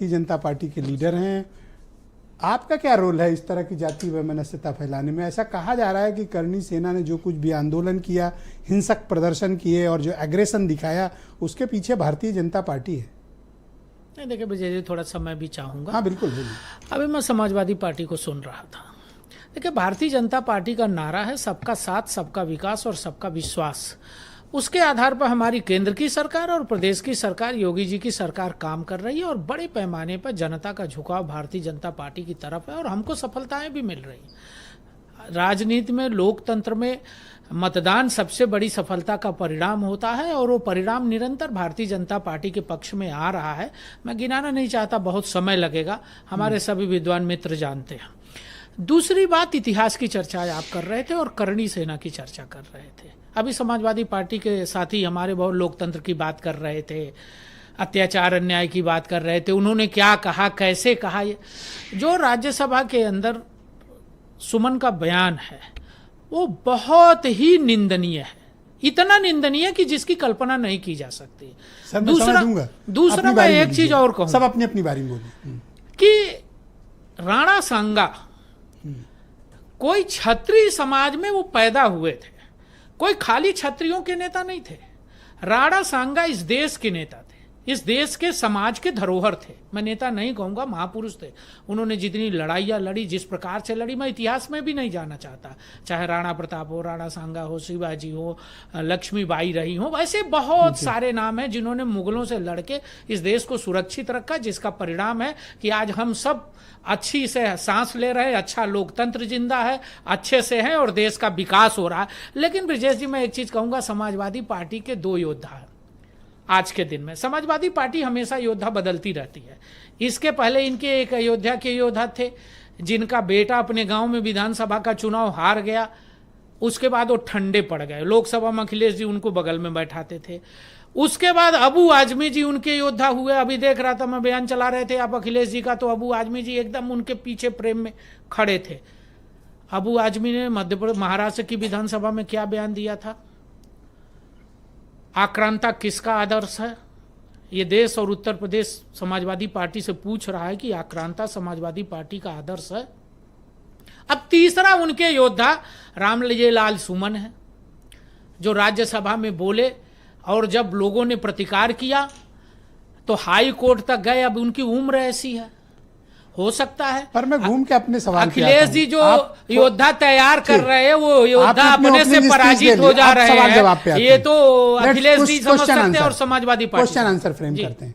Bharatiya Janata party के leader हैं, आपका क्या रोल है इस तरह की जातीय वैमनस्यता फैलाने में? ऐसा कहा जा रहा है कि करणी सेना ने जो कुछ भी आंदोलन किया, हिंसक प्रदर्शन किए और जो एग्रेशन दिखाया, उसके पीछे भारतीय जनता पार्टी है। नहीं देखिए विजय जी, थोड़ा सा मैं भी चाहूँगा। हाँ बिल्कुल बिल्कुल। अभी मैं समाजवादी पार्टी को सुन रहा था। देखिए भारतीय जनता पार्टी का नारा है सबका साथ, सबका विकास और सबका विश्वास। उसके आधार पर हमारी केंद्र की सरकार और प्रदेश की सरकार, योगी जी की सरकार काम कर रही है और बड़े पैमाने पर जनता का झुकाव भारतीय जनता पार्टी की तरफ है और हमको सफलताएं भी मिल रही। राजनीति में, लोकतंत्र में मतदान सबसे बड़ी सफलता का परिणाम होता है और वो परिणाम निरंतर भारतीय जनता पार्टी के पक्ष में आ रहा है। मैं गिनाना नहीं चाहता, बहुत समय लगेगा, हमारे सभी विद्वान मित्र जानते हैं। दूसरी बात, इतिहास की चर्चा आप कर रहे थे और करणी सेना की चर्चा कर रहे थे। अभी समाजवादी पार्टी के साथी हमारे बहुत लोकतंत्र की बात कर रहे थे, अत्याचार अन्याय की बात कर रहे थे। उन्होंने क्या कहा, कैसे कहा? जो राज्यसभा के अंदर सुमन का बयान है वो बहुत ही निंदनीय है, इतना निंदनीय कि जिसकी कल्पना नहीं की जा सकती। दूसरा मैं एक चीज और कहूं, सब अपनी अपनी बारी में बोलिए, कि राणा सांगा कोई क्षत्रिय समाज में वो पैदा हुए थे, कोई खाली क्षत्रियों के नेता नहीं थे। राणा सांगा इस देश के नेता थे, इस देश के समाज के धरोहर थे। मैं नेता नहीं कहूंगा, महापुरुष थे। उन्होंने जितनी लड़ाइयाँ लड़ी, जिस प्रकार से लड़ी, मैं इतिहास में भी नहीं जाना चाहता। चाहे राणा प्रताप हो, राणा सांगा हो, शिवाजी हो, लक्ष्मीबाई रही हो, ऐसे बहुत सारे नाम हैं जिन्होंने मुगलों से लड़के इस देश को सुरक्षित रखा, जिसका परिणाम है कि आज हम सब अच्छी से सांस ले रहे हैं, अच्छा लोकतंत्र जिंदा है, अच्छे से है और देश का विकास हो रहा है। लेकिन ब्रजेश जी, मैं एक चीज कहूंगा, समाजवादी पार्टी के दो योद्धा हैं आज के दिन में। समाजवादी पार्टी हमेशा योद्धा बदलती रहती है। इसके पहले इनके एक अयोध्या के योद्धा थे जिनका बेटा अपने गांव में विधानसभा का चुनाव हार गया, उसके बाद वो ठंडे पड़ गए। लोकसभा में अखिलेश जी उनको बगल में बैठाते थे। उसके बाद अबू आजमी जी उनके योद्धा हुए। अभी देख रहा था मैं, बयान चला रहे थे आप अखिलेश जी का, तो अबू आजमी जी एकदम उनके पीछे प्रेम में खड़े थे। अबू आजमी ने मध्य प्रदेश, महाराष्ट्र की विधानसभा में क्या बयान दिया था? आक्रांता किसका आदर्श है? ये देश और उत्तर प्रदेश समाजवादी पार्टी से पूछ रहा है कि आक्रांता समाजवादी पार्टी का आदर्श है। अब तीसरा उनके योद्धा रामलाल सुमन है, जो राज्यसभा में बोले और जब लोगों ने प्रतिकार किया तो हाई कोर्ट तक गए। अब उनकी उम्र ऐसी है, हो सकता है। पर मैं घूम के अपने सवाल अखिलेश जी जो योद्धा तैयार कर रहे हैं, वो योद्धा अपने से पराजित हो जा रहे हैं। ये तो अखिलेश जी समझ सकते हैं और Samajwadi party. Question answer frame करते हैं।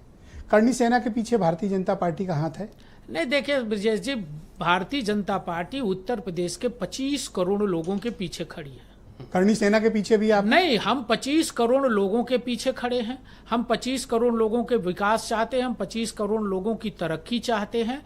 करणी सेना के पीछे भारतीय जनता पार्टी का हाथ है? नहीं देखिए ब्रजेश जी, भारतीय जनता पार्टी उत्तर प्रदेश के 25 करोड़ लोगों के पीछे खड़ी है। करणी सेना के पीछे भी आप? नहीं, हम 25 करोड़ लोगों के पीछे खड़े हैं। हम 25 करोड़ लोगों के विकास चाहते हैं, हम 25 करोड़ लोगों की तरक्की चाहते हैं।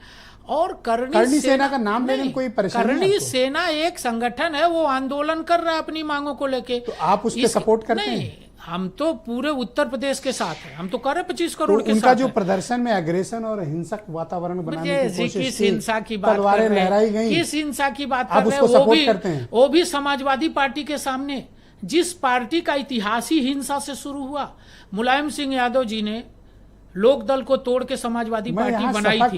और करणी सेना का नाम लेने में कोई परेशानी? करणी सेना एक संगठन है, वो आंदोलन कर रहा है अपनी मांगों को लेके। तो आप उसके सपोर्ट करते हैं? हम तो पूरे उत्तर प्रदेश के साथ हैं, हम तो कर रहे 25 करोड़ के उनका साथ। जो प्रदर्शन में एग्रेशन और हिंसक वातावरण बनाने की कोशिश, किस हिंसा की बात कर रहे हैं? किस हिंसा की बात कर रहे हैं? वो भी समाजवादी पार्टी के सामने, जिस पार्टी का इतिहास ही हिंसा से शुरू हुआ। मुलायम सिंह यादव जी ने लोक दल को तोड़ के समाजवादी पार्टी बनाई थी।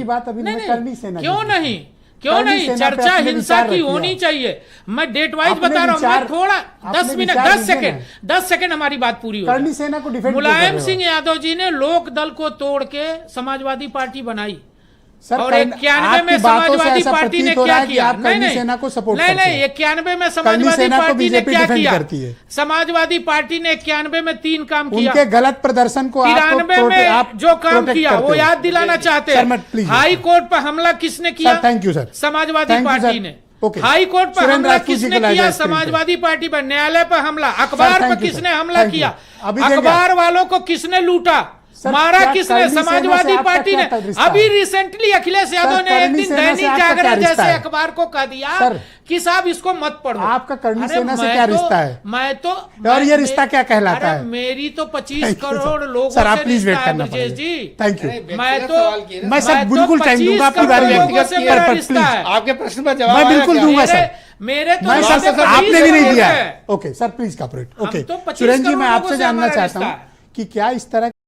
क्यों नहीं? चर्चा हिंसा की होनी चाहिए। मैं डेट वाइज बता रहा हूँ, मैं थोड़ा 10 मिनट 10 सेकंड हमारी बात पूरी हो। करणी सेना को डिफेंड मुलायम सिंह यादव जी ने लोक दल को तोड़ के समाजवादी पार्टी बनाई और 91 में समाजवादी पार्टी ने क्या किया? नहीं, 91 में समाजवादी पार्टी ने क्या किया? समाजवादी पार्टी ने 91 में 3 काम किया। उनके गलत प्रदर्शन को 93 में जो काम किया वो याद दिलाना चाहते हैं। हाई कोर्ट पर हमला किसने किया? Thank you sir. Samajwadi party ने। हाई कोर्ट पर हमला किसने किया? समाजवादी पार्टी पर। न्यायालय पर हमला, अखबार पर किसने हमला किया? अखबार वालों को किसने लूटा, मारा किसने? समाजवादी पार्टी ने। अभी रिसेंटली अखिलेश यादव ने एक दिन दैनिक जागरण जैसे अखबार को कह दिया कि साहब इसको मत पढ़ो। आपका करणी सेना से क्या रिश्ता है? मैं तो, और ये रिश्ता क्या कहलाता है? मेरी तो 25 करोड़ लोगों सर, आप प्लीज वेट करना जी। Thank you. मैं सर बिल्कुल टाइम दूंगा आपकी बारी में। आपके प्रश्न पर जवाब मैं बिल्कुल दूंगा सर। मेरे तो आपने भी नहीं दिया। Okay sir, please cooperate. Okay Surendra ji, मैं आपसे जानना चाहता हूँ कि क्या इस तरह